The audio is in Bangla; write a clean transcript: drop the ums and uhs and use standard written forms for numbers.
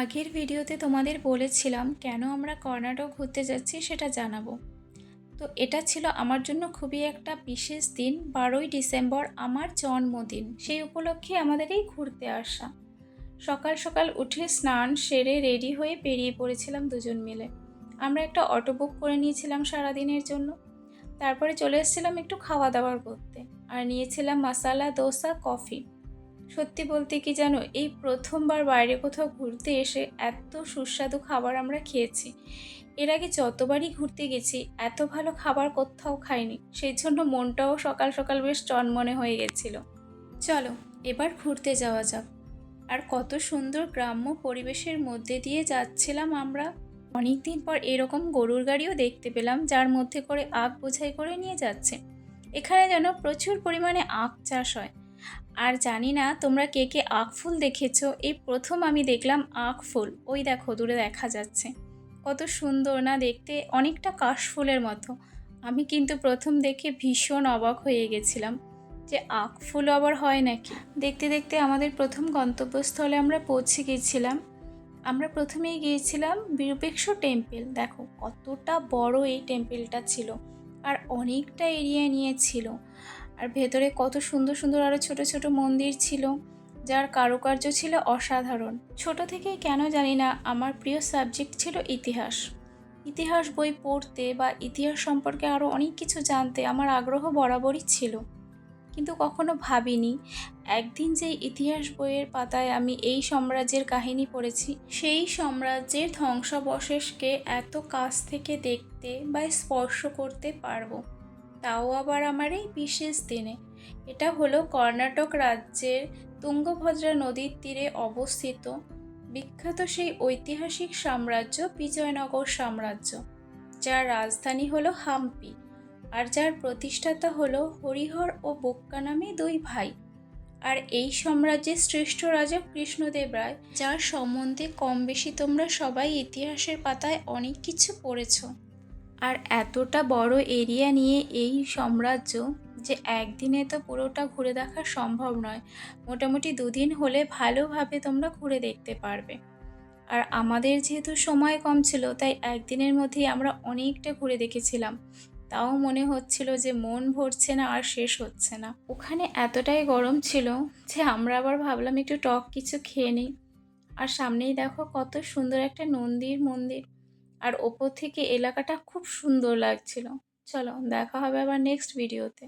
আগের ভিডিওতে তোমাদের বলেছিলাম কেন আমরা কর্ণাটক ঘুরতে যাচ্ছি সেটা জানাবো। তো এটা ছিল আমার জন্য খুবই একটা বিশেষ দিন, 12ই ডিসেম্বর আমার জন্মদিন। সেই উপলক্ষে আমাদের এই ঘুরতে আসা। সকাল সকাল উঠে স্নান সেরে রেডি হয়ে বেরিয়ে পড়েছিলাম দুজন মিলে। আমরা একটা অটো বুক করে নিয়েছিলাম সারাদিনের জন্য। তারপরে চলে এসেছিলাম একটু খাওয়া দাওয়ার করতে, আর নিয়েছিলাম মশালা দোসা, কফি। সত্যি বলতে কি জানো, এই প্রথমবার বাইরে কোথাও ঘুরতে এসে এত সুস্বাদু খাবার আমরা খেয়েছি। এর আগে যতবারই ঘুরতে গেছি এত ভালো খাবার কোথাও খাইনি, সেই জন্য মনটাও সকাল সকাল বেশ চনমনে হয়ে গেছিল। চলো এবার ঘুরতে যাওয়া যাক। আর কত সুন্দর গ্রাম্য পরিবেশের মধ্যে দিয়ে যাচ্ছিলাম আমরা। অনেকদিন পর এরকম গরুর গাড়িও দেখতে পেলাম, যার মধ্যে করে আখ বোঝাই করে নিয়ে যাচ্ছে। এখানে যেন প্রচুর পরিমাণে আখ চাষ হয়। আর জানি না তোমরা কে কে আখ ফুল দেখেছো, এই প্রথম আমি দেখলাম আখ ফুল। ওই দেখো দূরে দেখা যাচ্ছে, কত সুন্দর না দেখতে, অনেকটা কাশফুলের মতো। আমি কিন্তু প্রথম দেখে ভীষণ অবাক হয়ে গেছিলাম যে আখ ফুল আবার হয় নাকি। দেখতে দেখতে আমাদের প্রথম গন্তব্যস্থলে আমরা পৌঁছে গিয়েছিলাম। আমরা প্রথমেই গিয়েছিলাম বিরূপেক্ষ টেম্পল। দেখো কতটা বড় এই টেম্পলটা ছিল, আর অনেকটা এরিয়া নিয়েছিল। আর ভেতরে কত সুন্দর সুন্দর আরও ছোট ছোট মন্দির ছিল, যার কারুকার্য ছিল অসাধারণ। ছোট থেকেই কেন জানি না আমার প্রিয় সাবজেক্ট ছিল ইতিহাস। ইতিহাস বই পড়তে বা ইতিহাস সম্পর্কে আরও অনেক কিছু জানতে আমার আগ্রহ বরাবরই ছিল, কিন্তু কখনো ভাবিনি একদিন যে ইতিহাস বইয়ের পাতায় আমি এই সাম্রাজ্যের কাহিনী পড়েছি, সেই সাম্রাজ্যের ধ্বংসাবশেষকে এত কাছ থেকে দেখতে বা স্পর্শ করতে পারবো, তাও আবার আমার এই বিশেষ দিনে। এটা হলো কর্ণাটক রাজ্যের তুঙ্গভদ্রা নদীর তীরে অবস্থিত বিখ্যাত সেই ঐতিহাসিক সাম্রাজ্য বিজয়নগর সাম্রাজ্য, যার রাজধানী হলো হাম্পি, আর যার প্রতিষ্ঠাতা হলো হরিহর ও বোক্কা নামে দুই ভাই। আর এই সাম্রাজ্যের শ্রেষ্ঠ রাজা কৃষ্ণদেব রায়, যার সম্বন্ধে কম বেশি তোমরা সবাই ইতিহাসের পাতায় অনেক কিছু পড়েছো। আর এতটা বড় এরিয়া নিয়ে এই সাম্রাজ্য, যে একদিনে তো পুরোটা ঘুরে দেখা সম্ভব নয়, মোটামুটি 2 দিন হলে ভালোভাবে তোমরা ঘুরে দেখতে পারবে। আর আমাদের যেহেতু সময় কম ছিল, তাই একদিনের মধ্যেই আমরা অনেকটা ঘুরে দেখেছিলাম। তাও মনে হচ্ছিল যে মন ভরছে না আর শেষ হচ্ছে না। ওখানে এতটাই গরম ছিল যে আমরা আবার ভাবলাম একটু টক কিছু খেয়ে নিই। আর সামনেই দেখো কত সুন্দর একটা নন্দীর মন্দির, আর ওপর থেকে এলাকাটা খুব সুন্দর লাগছিল। চলো দেখা হবে আবার নেক্সট ভিডিওতে।